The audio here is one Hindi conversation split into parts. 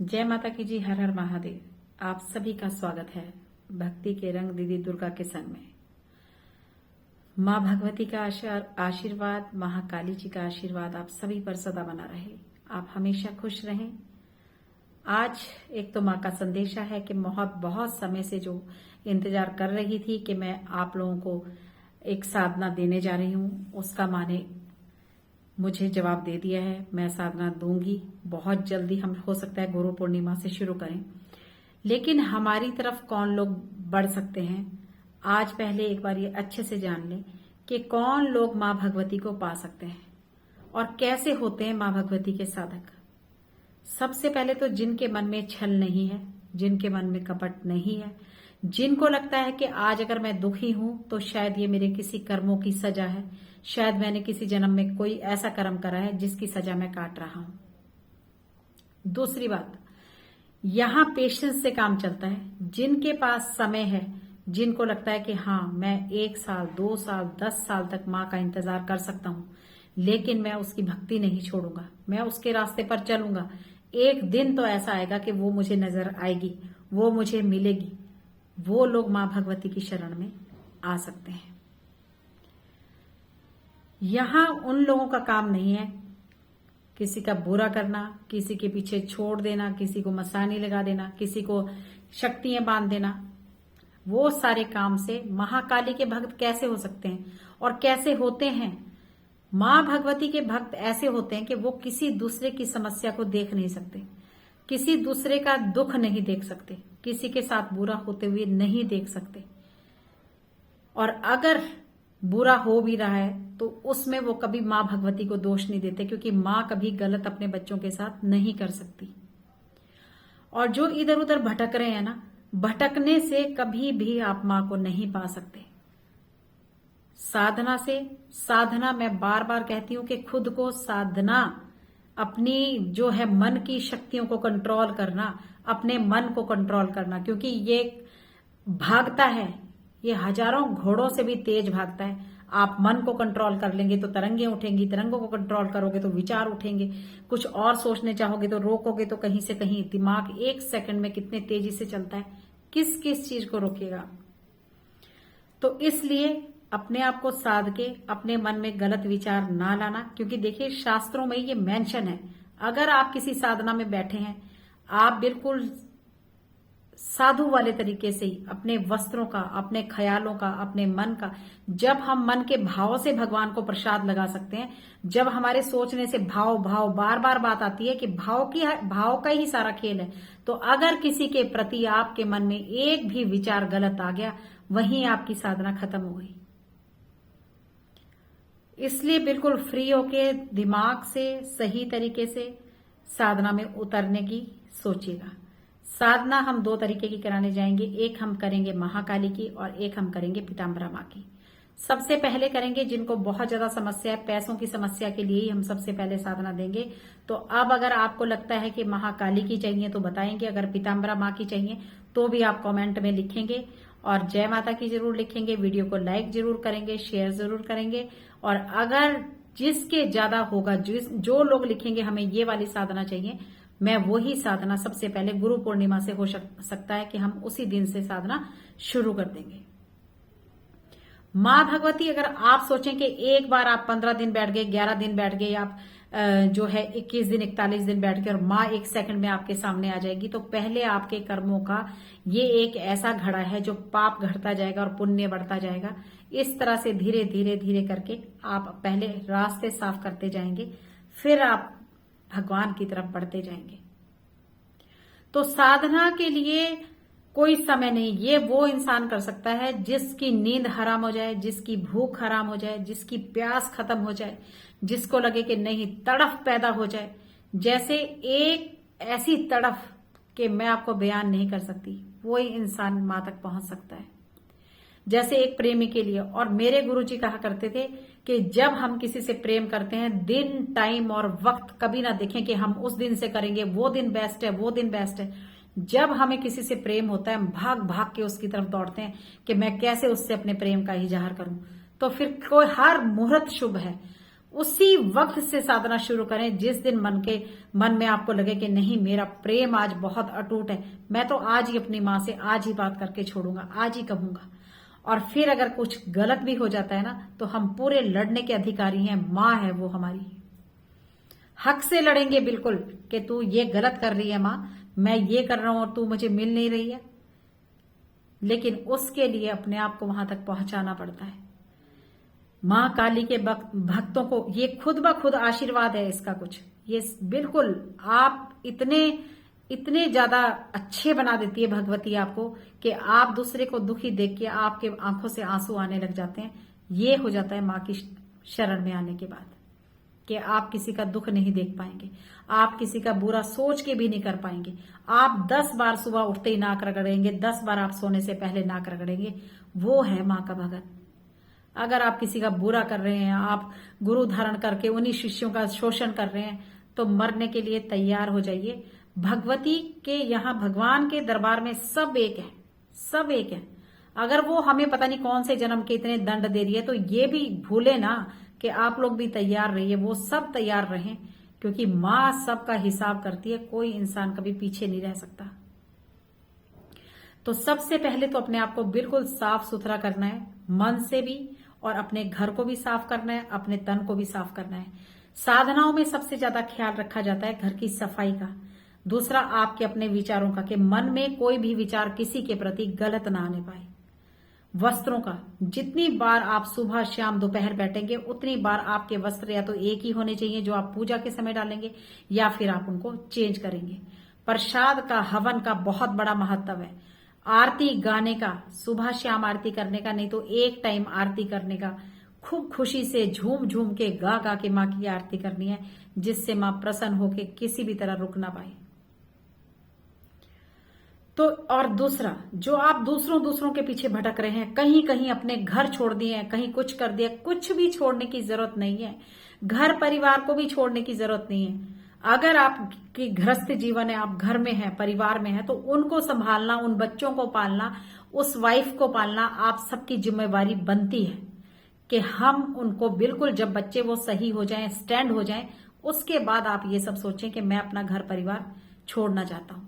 जय माता की जी। हर हर महादेव। आप सभी का स्वागत है भक्ति के रंग दीदी दुर्गा के संग में। माँ भगवती का आशीर्वाद, महाकाली जी का आशीर्वाद आप सभी पर सदा बना रहे। आप हमेशा खुश रहें। आज एक तो माँ का संदेशा है कि बहुत समय से जो इंतजार कर रही थी कि मैं आप लोगों को एक साधना देने जा रही हूँ, उसका माँ ने मुझे जवाब दे दिया है। मैं साधना दूंगी बहुत जल्दी। हम हो सकता है गुरु पूर्णिमा से शुरू करें, लेकिन हमारी तरफ कौन लोग बढ़ सकते हैं, आज पहले एक बार ये अच्छे से जान लें कि कौन लोग माँ भगवती को पा सकते हैं और कैसे होते हैं माँ भगवती के साधक। सबसे पहले तो जिनके मन में छल नहीं है, जिनके मन में कपट नहीं है, जिनको लगता है कि आज अगर मैं दुखी हूं तो शायद ये मेरे किसी कर्मों की सजा है, शायद मैंने किसी जन्म में कोई ऐसा कर्म करा है जिसकी सजा मैं काट रहा हूं। दूसरी बात, यहां पेशेंस से काम चलता है। जिनके पास समय है, जिनको लगता है कि हाँ मैं 1 साल 2 साल 10 साल तक माँ का इंतजार कर सकता हूं, लेकिन मैं उसकी भक्ति नहीं छोड़ूंगा, मैं उसके रास्ते पर चलूंगा। एक दिन तो ऐसा आएगा कि वो मुझे नजर आएगी, वो मुझे मिलेगी। वो लोग माँ भगवती की शरण में आ सकते हैं। यहां उन लोगों का काम नहीं है किसी का बुरा करना, किसी के पीछे छोड़ देना, किसी को मसानी लगा देना, किसी को शक्तियां बांध देना। वो सारे काम से महाकाली के भक्त कैसे हो सकते हैं और कैसे होते हैं? मां भगवती के भक्त ऐसे होते हैं कि वो किसी दूसरे की समस्या को देख नहीं सकते, किसी दूसरे का दुख नहीं देख सकते, किसी के साथ बुरा होते हुए नहीं देख सकते। और अगर बुरा हो भी रहा है तो उसमें वो कभी मां भगवती को दोष नहीं देते, क्योंकि मां कभी गलत अपने बच्चों के साथ नहीं कर सकती। और जो इधर उधर भटक रहे हैं ना, भटकने से कभी भी आप मां को नहीं पा सकते। साधना से, साधना मैं बार बार कहती हूं कि खुद को साधना, अपनी जो है मन की शक्तियों को कंट्रोल करना, अपने मन को कंट्रोल करना, क्योंकि ये भागता है, ये हजारों घोड़ों से भी तेज भागता है। आप मन को कंट्रोल कर लेंगे तो तरंगें उठेंगी, तरंगों को कंट्रोल करोगे तो विचार उठेंगे, कुछ और सोचने चाहोगे तो रोकोगे तो कहीं से कहीं। दिमाग 1 सेकंड में कितने तेजी से चलता है, किस किस चीज को रोकेगा। तो इसलिए अपने आप को साध के अपने मन में गलत विचार ना लाना, क्योंकि देखिए शास्त्रों में ये मेंशन है, अगर आप किसी साधना में बैठे हैं, आप बिल्कुल साधु वाले तरीके से ही अपने वस्त्रों का, अपने ख्यालों का, अपने मन का, जब हम मन के भाव से भगवान को प्रसाद लगा सकते हैं, जब हमारे सोचने से भाव बार बार बात आती है कि भाव का ही सारा खेल है, तो अगर किसी के प्रति आपके मन में एक भी विचार गलत आ गया, वहीं आपकी साधना खत्म हो गई। इसलिए बिल्कुल फ्री होके दिमाग से सही तरीके से साधना में उतरने की सोचिएगा। साधना हम 2 तरीके की कराने जाएंगे, एक हम करेंगे महाकाली की और एक हम करेंगे पीताम्बरा माँ की। सबसे पहले करेंगे जिनको बहुत ज्यादा समस्या है, पैसों की समस्या के लिए ही हम सबसे पहले साधना देंगे। तो अब अगर आपको लगता है कि महाकाली की चाहिए तो बताएंगे, अगर पीताम्बरा माँ की चाहिए तो भी आप कमेंट में लिखेंगे और जय माता की जरूर लिखेंगे। वीडियो को लाइक जरूर करेंगे, शेयर जरूर करेंगे। और अगर जिसके ज्यादा होगा, जो लोग लिखेंगे हमें ये वाली साधना चाहिए, मैं वही साधना सबसे पहले गुरु पूर्णिमा से हो सकता है कि हम उसी दिन से साधना शुरू कर देंगे। माँ भगवती, अगर आप सोचें कि एक बार आप 15 दिन बैठ गए, 11 दिन बैठ गए, आप जो है 21 दिन 41 दिन बैठ गए और माँ 1 सेकंड में आपके सामने आ जाएगी, तो पहले आपके कर्मों का ये एक ऐसा घड़ा है जो पाप घटता जाएगा और पुण्य बढ़ता जाएगा। इस तरह से धीरे धीरे धीरे करके आप पहले रास्ते साफ करते जाएंगे, फिर आप भगवान की तरफ बढ़ते जाएंगे। तो साधना के लिए कोई समय नहीं, ये वो इंसान कर सकता है जिसकी नींद हराम हो जाए, जिसकी भूख हराम हो जाए, जिसकी प्यास खत्म हो जाए, जिसको लगे कि नहीं तड़फ पैदा हो जाए। जैसे एक ऐसी तड़फ कि मैं आपको बयान नहीं कर सकती, वही इंसान मां तक पहुंच सकता है। जैसे एक प्रेमी के लिए, और मेरे गुरुजी कहा करते थे कि जब हम किसी से प्रेम करते हैं, दिन टाइम और वक्त कभी ना देखें कि हम उस दिन से करेंगे, वो दिन बेस्ट है, वो दिन बेस्ट है। जब हमें किसी से प्रेम होता है, हम भाग भाग के उसकी तरफ दौड़ते हैं कि मैं कैसे उससे अपने प्रेम का इजहार करूं। तो फिर कोई हर मुहूर्त शुभ है, उसी वक्त से साधना शुरू करें जिस दिन मन में आपको लगे कि नहीं, मेरा प्रेम आज बहुत अटूट है, मैं तो आज ही अपनी माँ से आज ही बात करके छोड़ूंगा, आज ही कहूंगा। और फिर अगर कुछ गलत भी हो जाता है ना, तो हम पूरे लड़ने के अधिकारी हैं, माँ है वो हमारी, हक से लड़ेंगे बिल्कुल कि तू ये गलत कर रही है माँ, मैं ये कर रहा हूं और तू मुझे मिल नहीं रही है। लेकिन उसके लिए अपने आप को वहां तक पहुंचाना पड़ता है। मां काली के भक्तों को ये खुद ब खुद आशीर्वाद है इसका कुछ, ये बिल्कुल आप इतने ज्यादा अच्छे बना देती है भगवती आपको कि आप दूसरे को दुखी देख के आपके आंखों से आंसू आने लग जाते हैं। ये हो जाता है मां की शरण में आने के बाद कि आप किसी का दुख नहीं देख पाएंगे, आप किसी का बुरा सोच के भी नहीं कर पाएंगे। आप 10 बार सुबह उठते ही नाक रगड़ेंगे, 10 बार आप सोने से पहले नाक रगड़ेंगे। वो है मां का भगत। अगर आप किसी का बुरा कर रहे हैं, आप गुरु धारण करके उन्हीं शिष्यों का शोषण कर रहे हैं, तो मरने के लिए तैयार हो जाइए। भगवती के यहाँ, भगवान के दरबार में सब एक है, सब एक है। अगर वो हमें पता नहीं कौन से जन्म के इतने दंड दे रही है, तो ये भी भूले ना कि आप लोग भी तैयार रहिए, वो सब तैयार रहें, क्योंकि मां सबका हिसाब करती है, कोई इंसान कभी पीछे नहीं रह सकता। तो सबसे पहले तो अपने आप को बिल्कुल साफ सुथरा करना है, मन से भी, और अपने घर को भी साफ करना है, अपने तन को भी साफ करना है। साधनाओं में सबसे ज्यादा ख्याल रखा जाता है घर की सफाई का। दूसरा, आपके अपने विचारों का, कि मन में कोई भी विचार किसी के प्रति गलत ना आने पाए। वस्त्रों का, जितनी बार आप सुबह शाम दोपहर बैठेंगे, उतनी बार आपके वस्त्र या तो एक ही होने चाहिए जो आप पूजा के समय डालेंगे, या फिर आप उनको चेंज करेंगे। प्रसाद का, हवन का बहुत बड़ा महत्व है। आरती गाने का, सुबह शाम आरती करने का, नहीं तो एक टाइम आरती करने का। खूब खुशी से झूम झूम के गा गा के मां की आरती करनी है, जिससे मां प्रसन्न होके किसी भी तरह रुक ना पाए। तो और दूसरा, जो आप दूसरों के पीछे भटक रहे हैं, कहीं कहीं अपने घर छोड़ दिए हैं, कहीं कुछ कर दिया, कुछ भी छोड़ने की जरूरत नहीं है। घर परिवार को भी छोड़ने की जरूरत नहीं है। अगर आपकी गृहस्थ जीवन है, आप घर में हैं, परिवार में हैं, तो उनको संभालना, उन बच्चों को पालना, उस वाइफ को पालना आप सबकी जिम्मेवारी बनती है कि हम उनको बिल्कुल, जब बच्चे वो सही हो जाएं, स्टैंड हो जाएं, उसके बाद आप ये सब सोचें कि मैं अपना घर परिवार छोड़ना चाहता हूं।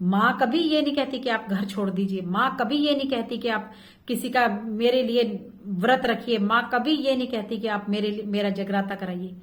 मां कभी ये नहीं कहती कि आप घर छोड़ दीजिए, मां कभी ये नहीं कहती कि आप किसी का मेरे लिए व्रत रखिए, मां कभी ये नहीं कहती कि आप मेरा जगराता कराइए।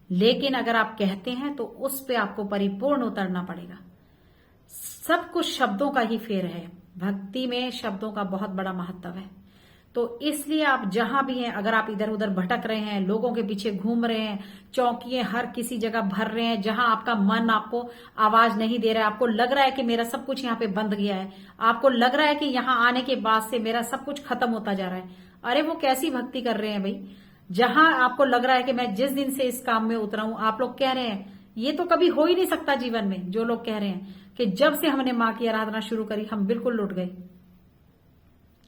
लेकिन अगर आप कहते हैं तो उस पे आपको परिपूर्ण उतरना पड़ेगा। सब कुछ शब्दों का ही फेर है, भक्ति में शब्दों का बहुत बड़ा महत्व है। तो इसलिए आप जहां भी हैं, अगर आप इधर उधर भटक रहे हैं, लोगों के पीछे घूम रहे हैं, चौकियां हर किसी जगह भर रहे हैं, जहां आपका मन आपको आवाज नहीं दे रहा है, आपको लग रहा है कि मेरा सब कुछ यहाँ पे बंद गया है, आपको लग रहा है कि यहाँ आने के बाद से मेरा सब कुछ खत्म होता जा रहा है, अरे वो कैसी भक्ति कर रहे हैं भाई। जहां आपको लग रहा है कि मैं जिस दिन से इस काम में उतरा हूं, आप लोग कह रहे हैं, ये तो कभी हो ही नहीं सकता जीवन में। जो लोग कह रहे हैं कि जब से हमने मां की आराधना शुरू करी हम बिल्कुल लुट गए,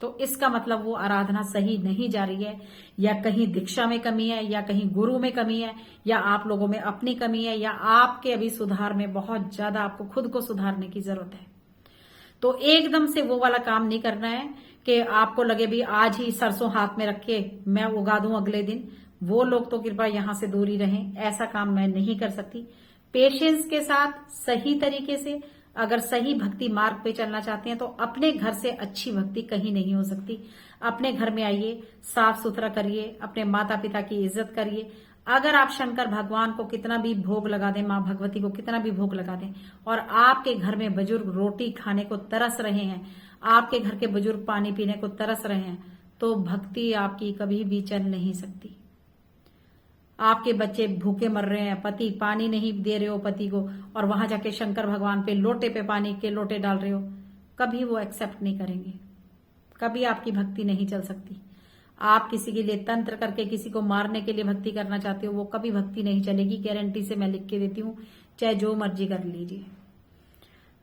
तो इसका मतलब वो आराधना सही नहीं जा रही है, या कहीं दीक्षा में कमी है, या कहीं गुरु में कमी है, या आप लोगों में अपनी कमी है, या आपके अभी सुधार में बहुत ज्यादा आपको खुद को सुधारने की जरूरत है। तो एकदम से वो वाला काम नहीं करना है कि आपको लगे भी आज ही सरसों हाथ में रख के मैं उगा दूं अगले दिन। वो लोग तो कृपया यहां से दूर ही रहें, ऐसा काम मैं नहीं कर सकती। पेशेंस के साथ, सही तरीके से, अगर सही भक्ति मार्ग पे चलना चाहते हैं, तो अपने घर से अच्छी भक्ति कहीं नहीं हो सकती। अपने घर में आइए, साफ सुथरा करिए, अपने माता पिता की इज्जत करिए। अगर आप शंकर भगवान को कितना भी भोग लगा दें, मां भगवती को कितना भी भोग लगा दें, और आपके घर में बुजुर्ग रोटी खाने को तरस रहे हैं, आपके घर के बुजुर्ग पानी पीने को तरस रहे हैं, तो भक्ति आपकी कभी भी चल नहीं सकती। आपके बच्चे भूखे मर रहे हैं, पति पानी नहीं दे रहे हो पति को, और वहां जाके शंकर भगवान पे लोटे पे पानी के लोटे डाल रहे हो, कभी वो एक्सेप्ट नहीं करेंगे। कभी आपकी भक्ति नहीं चल सकती। आप किसी के लिए तंत्र करके किसी को मारने के लिए भक्ति करना चाहते हो, वो कभी भक्ति नहीं चलेगी, गारंटी से मैं लिख के देती हूं, चाहे जो मर्जी कर लीजिए।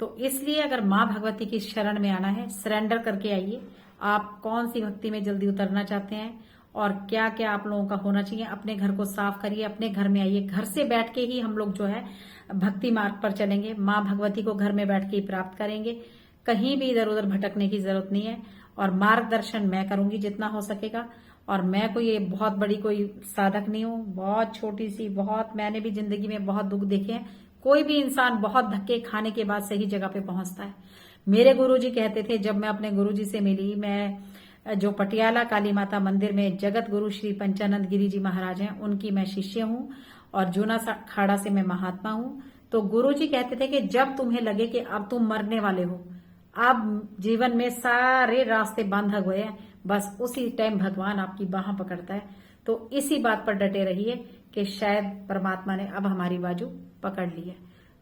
तो इसलिए अगर मां भगवती की शरण में आना है, सरेंडर करके आइए। आप कौन सी भक्ति में जल्दी उतरना चाहते हैं और क्या क्या आप लोगों का होना चाहिए, अपने घर को साफ करिए, अपने घर में आइए। घर से बैठ के ही हम लोग जो है भक्ति मार्ग पर चलेंगे, मां भगवती को घर में बैठ के ही प्राप्त करेंगे। कहीं भी इधर उधर भटकने की जरूरत नहीं है, और मार्गदर्शन मैं करूंगी जितना हो सकेगा। और मैं कोई ये बहुत बड़ी कोई साधक नहीं हूँ, बहुत छोटी सी, बहुत मैंने भी जिंदगी में बहुत दुख देखे हैं। कोई भी इंसान बहुत धक्के खाने के बाद सही जगह पे पहुंचता है। मेरे गुरुजी कहते थे, जब मैं अपने गुरुजी से मिली, मैं जो पटियाला काली माता मंदिर में जगत गुरु श्री पंचानंद गिरी जी महाराज हैं, उनकी मैं शिष्य हूँ और जूना खाड़ा से मैं महात्मा हूँ। तो गुरुजी कहते थे कि जब तुम्हें लगे कि अब तुम मरने वाले हो, अब जीवन में सारे रास्ते बंद हो गए हैं, बस उसी टाइम भगवान आपकी बाह पकड़ता है। तो इसी बात पर डटे रहिए कि शायद परमात्मा ने अब हमारी बाजू पकड़ ली है।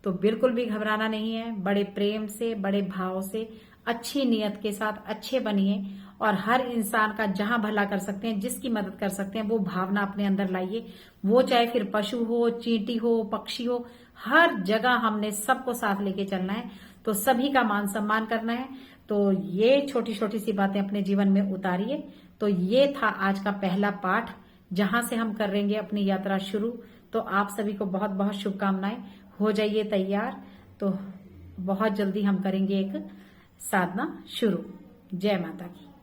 तो बिल्कुल भी घबराना नहीं है, बड़े प्रेम से, बड़े भाव से, अच्छी नियत के साथ अच्छे बनिए और हर इंसान का जहां भला कर सकते हैं, जिसकी मदद कर सकते हैं, वो भावना अपने अंदर लाइए। वो चाहे फिर पशु हो, चींटी हो, पक्षी हो, हर जगह हमने सबको साथ लेके चलना है। तो सभी का मान सम्मान करना है। तो ये छोटी छोटी सी बातें अपने जीवन में उतारिए। तो ये था आज का पहला पाठ, जहां से हम करेंगे अपनी यात्रा शुरू। तो आप सभी को बहुत बहुत शुभकामनाएं। हो जाइए तैयार, तो बहुत जल्दी हम करेंगे एक साधना शुरू। जय माता की।